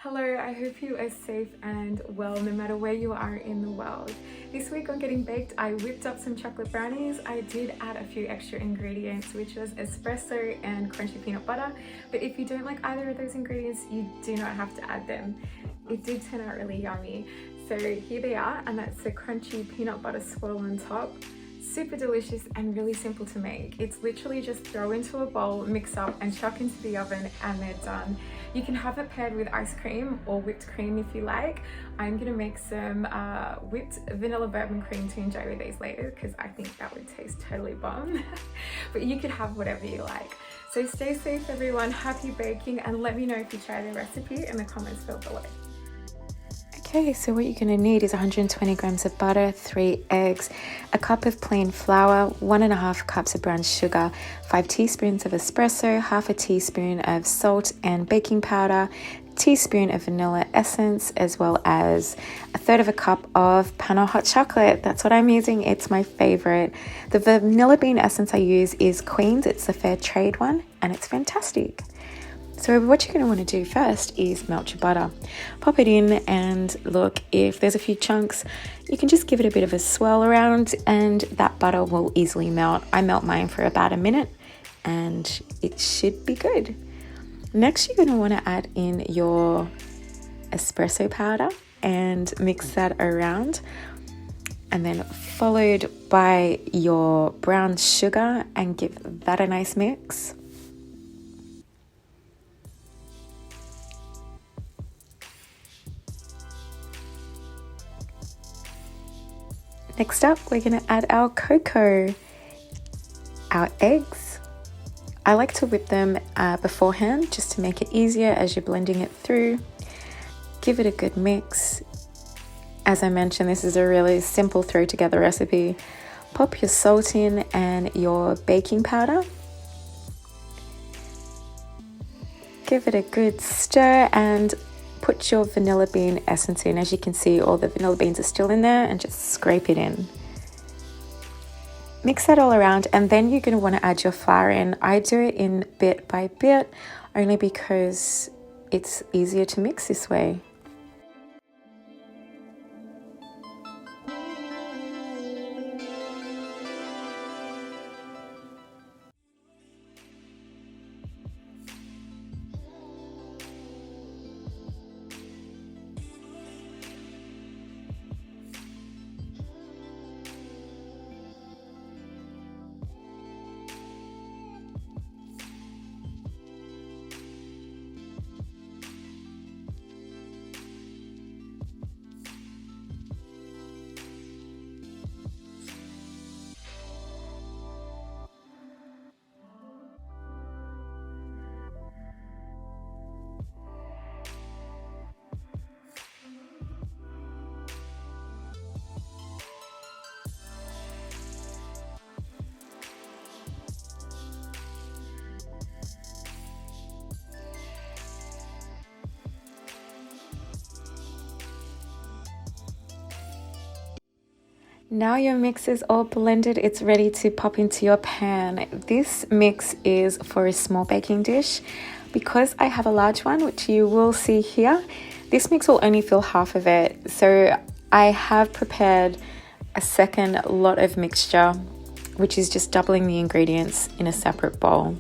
Hello, I hope you are safe and well no matter where you are in the world. This week on Getting Baked, I whipped up some chocolate brownies. I did add a few extra ingredients, which was espresso and crunchy peanut butter. But if you don't like either of those ingredients, you do not have to add them. It did turn out really yummy. So here they are, and that's the crunchy peanut butter swirl on top. Super delicious and really simple to make. It's literally just throw into a bowl, mix up and chuck into the oven and they're done. You can have it paired with ice cream or whipped cream if you like. I'm gonna make some whipped vanilla bourbon cream to enjoy with these later because I think that would taste totally bomb. But you could have whatever you like. So stay safe everyone, happy baking, and let me know if you try the recipe in the comments below. Okay, so what you're going to need is 120 grams of butter, 3 eggs, a cup of plain flour, 1.5 cups of brown sugar, 5 teaspoons of espresso, half a teaspoon of salt and baking powder, teaspoon of vanilla essence, as well as 1/3 cup of pana hot chocolate. That's what I'm using. It's my favorite. The vanilla bean essence I use is Queen's. It's the fair trade one and it's fantastic. So what you're going to want to do first is melt your butter. Pop it in and look, if there's a few chunks, you can just give it a bit of a swirl around and that butter will easily melt. I melt mine for about a minute and it should be good. Next, you're going to want to add in your espresso powder and mix that around, and then followed by your brown sugar and give that a nice mix. Next up, we're going to add our cocoa, our eggs. I like to whip them beforehand just to make it easier as you're blending it through. Give it a good mix. As I mentioned, this is a really simple throw together recipe. Pop your salt in and your baking powder. Give it a good stir and put your vanilla bean essence in. As you can see, all the vanilla beans are still in there, and just scrape it in. Mix that all around, and then you're going to want to add your flour in. I do it in bit by bit, only because it's easier to mix this way. Now your mix is all blended, it's ready to pop into your pan. This mix is for a small baking dish. Because I have a large one, which you will see here, this mix will only fill half of it. So I have prepared a second lot of mixture, which is just doubling the ingredients in a separate bowl.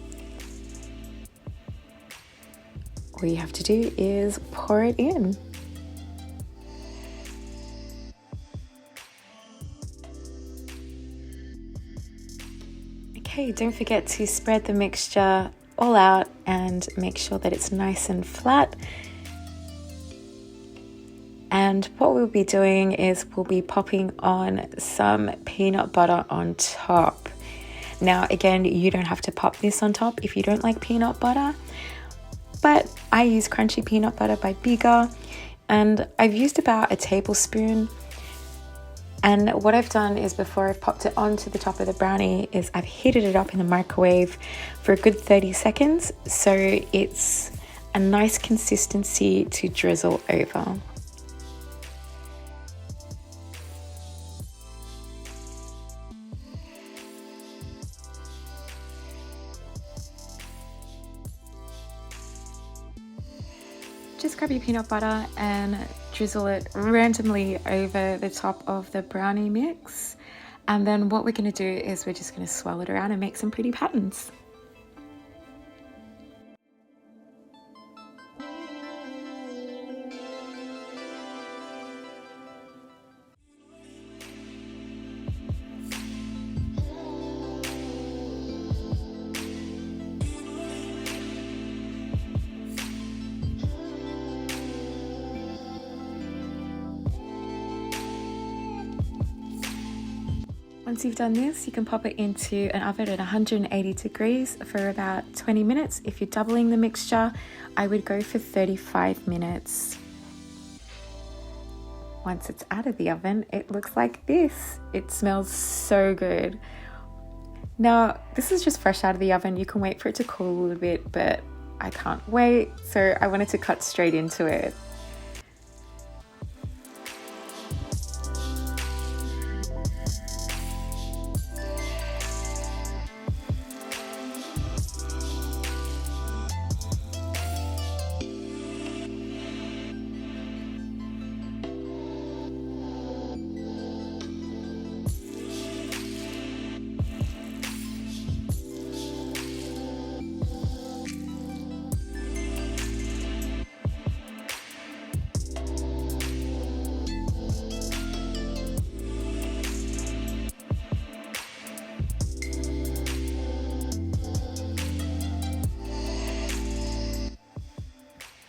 All you have to do is pour it in. Okay, don't forget to spread the mixture all out and make sure that it's nice and flat. And what we'll be doing is we'll be popping on some peanut butter on top. Now, again, you don't have to pop this on top if you don't like peanut butter, but I use crunchy peanut butter by Bigger, and I've used about a tablespoon. And what I've done is, before I've popped it onto the top of the brownie, is I've heated it up in the microwave for a good 30 seconds. So it's a nice consistency to drizzle over. Just grab your peanut butter and drizzle it randomly over the top of the brownie mix. And then what we're going to do is we're just going to swirl it around and make some pretty patterns. Once you've done this, you can pop it into an oven at 180 degrees for about 20 minutes. If you're doubling the mixture, I would go for 35 minutes. Once it's out of the oven, it looks like this. It smells so good. Now, this is just fresh out of the oven. You can wait for it to cool a little bit, but I can't wait. So I wanted to cut straight into it.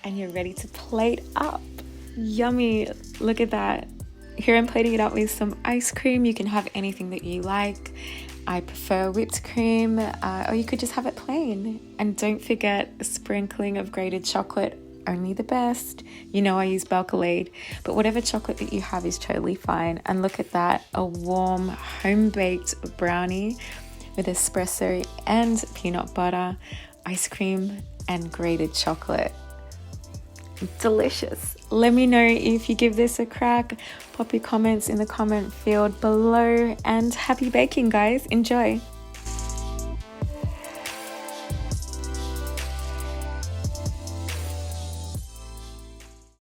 And you're ready to plate up. Yummy, look at that. Here I'm plating it up with some ice cream. You can have anything that you like. I prefer whipped cream, or you could just have it plain. And don't forget a sprinkling of grated chocolate, only the best. You know I use Belkalade, but whatever chocolate that you have is totally fine. And look at that, a warm home-baked brownie with espresso and peanut butter, ice cream and grated chocolate. Delicious. Let me know if you give this a crack. Pop your comments in the comment field below, and happy baking, guys. Enjoy.